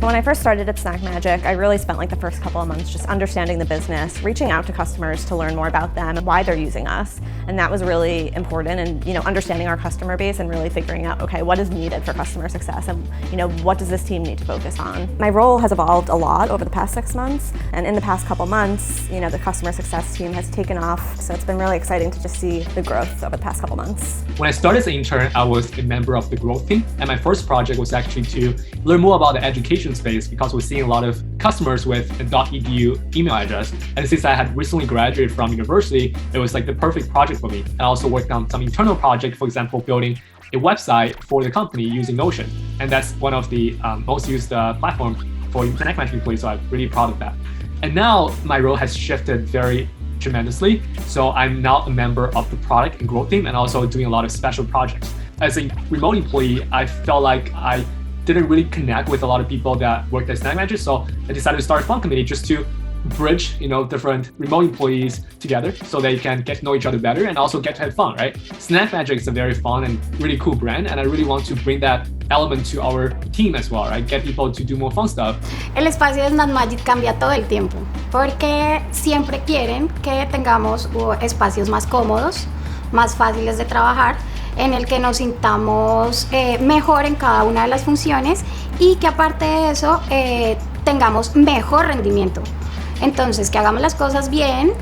When I first started at SnackMagic, I really spent like the first couple of months just understanding the business, reaching out to customers to learn more about them and why they're using us. And that was really important, and understanding our customer base and really figuring out, okay, what is needed for customer success, and what does this team need to focus on. My role has evolved a lot over the past 6 months, and in the past couple months, the customer success team has taken off. So it's been really exciting to just see the growth over the past couple months. When I started as an intern, I was a member of the growth team, and my first project was actually to learn more about the education space, because we're seeing a lot of customers with a .edu email address. And since I had recently graduated from university, it was like the perfect project for me. And I also worked on some internal project, for example, building a website for the company using Notion. And that's one of the most used platform for SnackMagic employees, so I'm really proud of that. And now my role has shifted very tremendously. So I'm now a member of the product and growth team, and also doing a lot of special projects. As a remote employee, I felt like I didn't really connect with a lot of people that worked at SnackMagic, so I decided to start a fun committee just to bridge, different remote employees together so they can get to know each other better and also get to have fun, right? SnackMagic is a very fun and really cool brand, and I really want to bring that element to our team as well, right? Get people to do more fun stuff. El espacio de SnackMagic cambia todo el tiempo, porque siempre quieren que tengamos espacios más cómodos, más fáciles de trabajar, en el que nos sintamos mejor en cada una de las funciones y que aparte de eso tengamos mejor rendimiento. Entonces, que hagamos las cosas bien,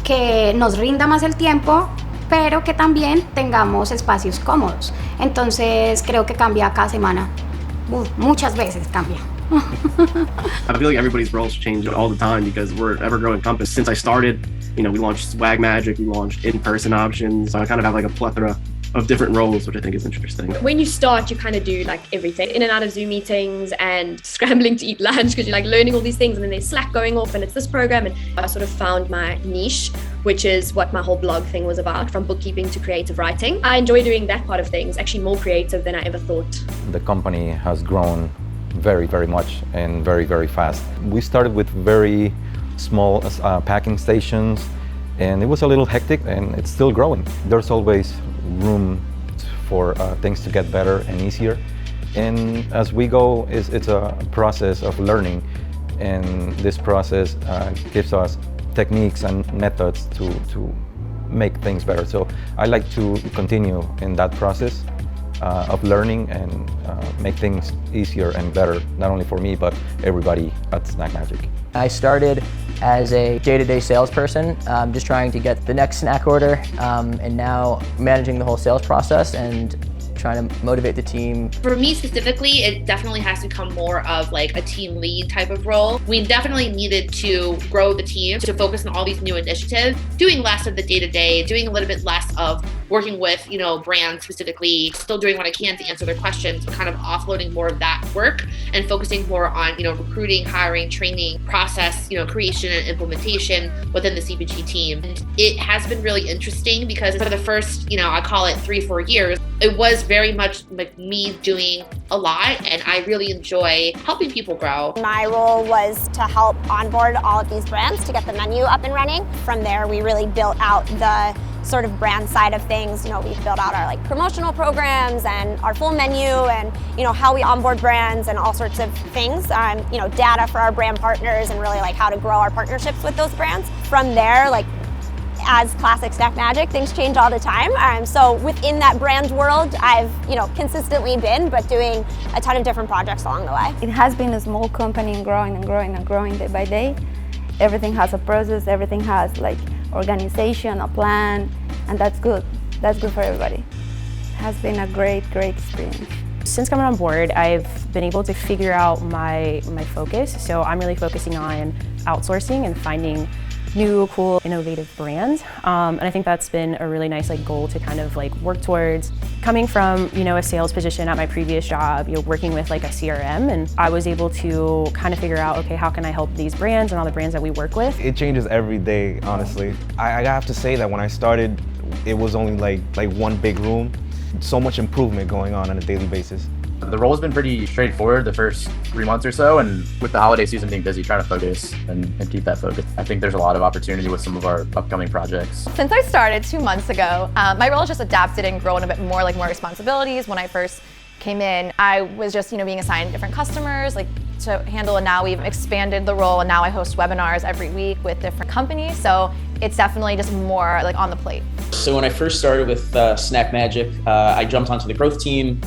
que nos rinda más el tiempo, pero que también tengamos espacios cómodos. Entonces, creo que cambia cada semana. Muchas veces cambia. I feel like everybody's roles change all the time because we're an ever-growing company. Since I started, we launched SwagMagic, we launched in-person options. So I kind of have like a plethora of different roles, which I think is interesting. When you start, you kind of do like everything, in and out of Zoom meetings and scrambling to eat lunch because you're like learning all these things, and then there's Slack going off and it's this program, and I sort of found my niche, which is what my whole blog thing was about, from bookkeeping to creative writing. I enjoy doing that part of things, actually more creative than I ever thought. The company has grown very, very much and very, very fast. We started with very small packing stations, and it was a little hectic, and it's still growing. There's always room for things to get better and easier, and as we go, it's a process of learning, and this process gives us techniques and methods to make things better. So I like to continue in that process of learning and make things easier and better, not only for me but everybody at SnackMagic. I started as a day-to-day salesperson, just trying to get the next snack order, and now managing the whole sales process and trying to motivate the team. For me specifically, it definitely has to become more of like a team lead type of role. We definitely needed to grow the team to focus on all these new initiatives, doing less of the day-to-day, doing a little bit less of working with, brands specifically, still doing what I can to answer their questions, but kind of offloading more of that work and focusing more on, recruiting, hiring, training, process, creation and implementation within the CPG team. And it has been really interesting because for the first, I call it 3-4 years, it was very much like me doing a lot, and I really enjoy helping people grow. My role was to help onboard all of these brands to get the menu up and running. From there, we really built out the sort of brand side of things. We've built out our promotional programs and our full menu, and how we onboard brands and all sorts of things. Data for our brand partners, and really how to grow our partnerships with those brands. From there, as classic SnackMagic, things change all the time. So within that brand world, I've consistently been, but doing a ton of different projects along the way. It has been a small company and growing and growing and growing day by day. Everything has a process, everything has organization, a plan, and that's good. That's good for everybody. It has been a great, great experience. Since coming on board, I've been able to figure out my focus. So I'm really focusing on outsourcing and finding new, cool, innovative brands. And I think that's been a really nice goal to kind of work towards. Coming from, a sales position at my previous job, working with a CRM, and I was able to kind of figure out, okay, how can I help these brands and all the brands that we work with? It changes every day, honestly. I have to say that when I started, it was only like one big room. So much improvement going on a daily basis. The role has been pretty straightforward the first 3 months or so, and with the holiday season being busy, trying to focus and keep that focus. I think there's a lot of opportunity with some of our upcoming projects. Since I started 2 months ago, my role has just adapted and grown a bit more, more responsibilities. When I first came in, I was just, being assigned different customers, to handle, and now we've expanded the role, and now I host webinars every week with different companies. So it's definitely just more like on the plate. So when I first started with SnackMagic, I jumped onto the growth team.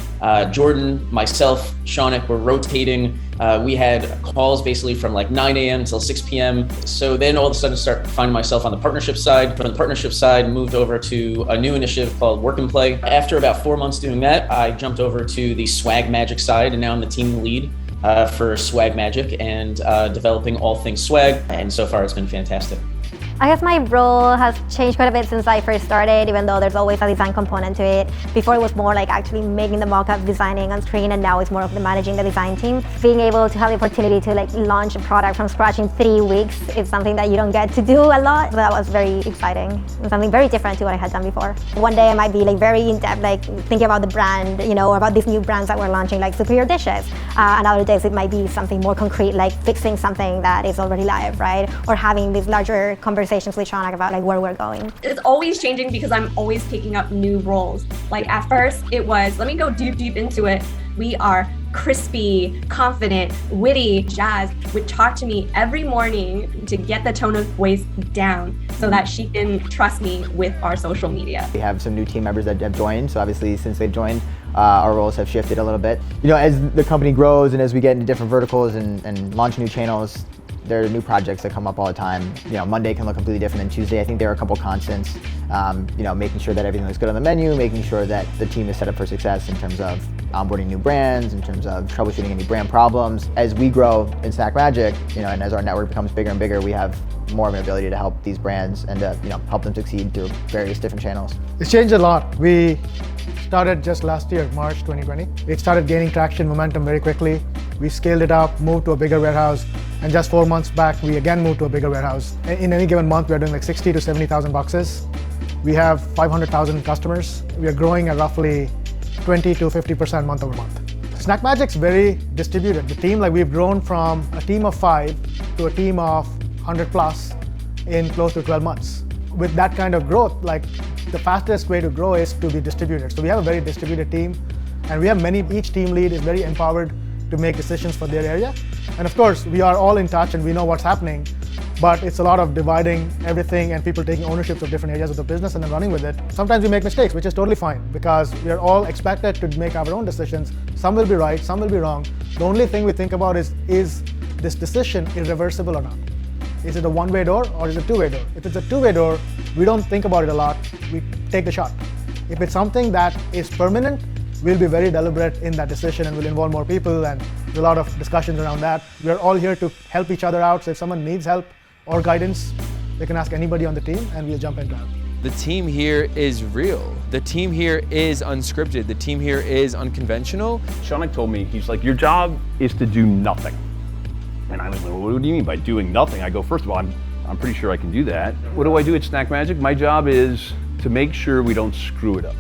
Jordan, myself, Shaunik were rotating. We had calls basically from like 9 a.m. till 6 p.m. So then all of a sudden started finding myself on the partnership side. From the partnership side, moved over to a new initiative called Work and Play. After about 4 months doing that, I jumped over to the SwagMagic side, and now I'm the team lead for SwagMagic and developing all things swag. And so far it's been fantastic. I guess my role has changed quite a bit since I first started, even though there's always a design component to it. Before it was more like actually making the mock-up, designing on screen, and now it's more of the managing the design team. Being able to have the opportunity to like launch a product from scratch in 3 weeks is something that you don't get to do a lot. So that was very exciting and something very different to what I had done before. One day I might be like very in-depth, like thinking about the brand, you know, or about these new brands that we're launching, like superior dishes. And other days it might be something more concrete, like fixing something that is already live, right? Or having these larger conversations with Shaunik about like where we're going. It's always changing because I'm always picking up new roles. Like at first it was, let me go deep into it. We are crispy, confident, witty. Jazz would talk to me every morning to get the tone of voice down so that she can trust me with our social media. We have some new team members that have joined, so obviously since they've joined, our roles have shifted a little bit. You know, as the company grows and as we get into different verticals and launch new channels, there are new projects that come up all the time. You know, Monday can look completely different than Tuesday. I think there are a couple constants. You know, making sure that everything looks good on the menu, making sure that the team is set up for success in terms of onboarding new brands, in terms of troubleshooting any brand problems. As we grow in SnackMagic, you know, and as our network becomes bigger and bigger, we have more of an ability to help these brands and to, you know, help them succeed through various different channels. It's changed a lot. We started just last year, March 2020. It started gaining traction, momentum very quickly. We scaled it up, moved to a bigger warehouse, and just 4 months back, we again moved to a bigger warehouse. In any given month, we're doing like 60 to 70,000 boxes. We have 500,000 customers. We are growing at roughly 20 to 50% month over month. SnackMagic's very distributed. The team, like we've grown from a team of 5 to a team of 100 plus in close to 12 months. With that kind of growth, like the fastest way to grow is to be distributed. So we have a very distributed team, and we have each team lead is very empowered to make decisions for their area. And of course, we are all in touch and we know what's happening, but it's a lot of dividing everything and people taking ownership of different areas of the business and then running with it. Sometimes we make mistakes, which is totally fine because we are all expected to make our own decisions. Some will be right, some will be wrong. The only thing we think about is this decision irreversible or not? Is it a one-way door or is it a two-way door? If it's a two-way door, we don't think about it a lot, we take the shot. If it's something that is permanent, we'll be very deliberate in that decision and we'll involve more people and a lot of discussions around that. We're all here to help each other out, so if someone needs help or guidance, they can ask anybody on the team and we'll jump in to help. The team here is real. The team here is unscripted. The team here is unconventional. Shaunik told me, he's like, your job is to do nothing. And I was like, well, what do you mean by doing nothing? I go, first of all, I'm pretty sure I can do that. What do I do at SnackMagic? My job is to make sure we don't screw it up.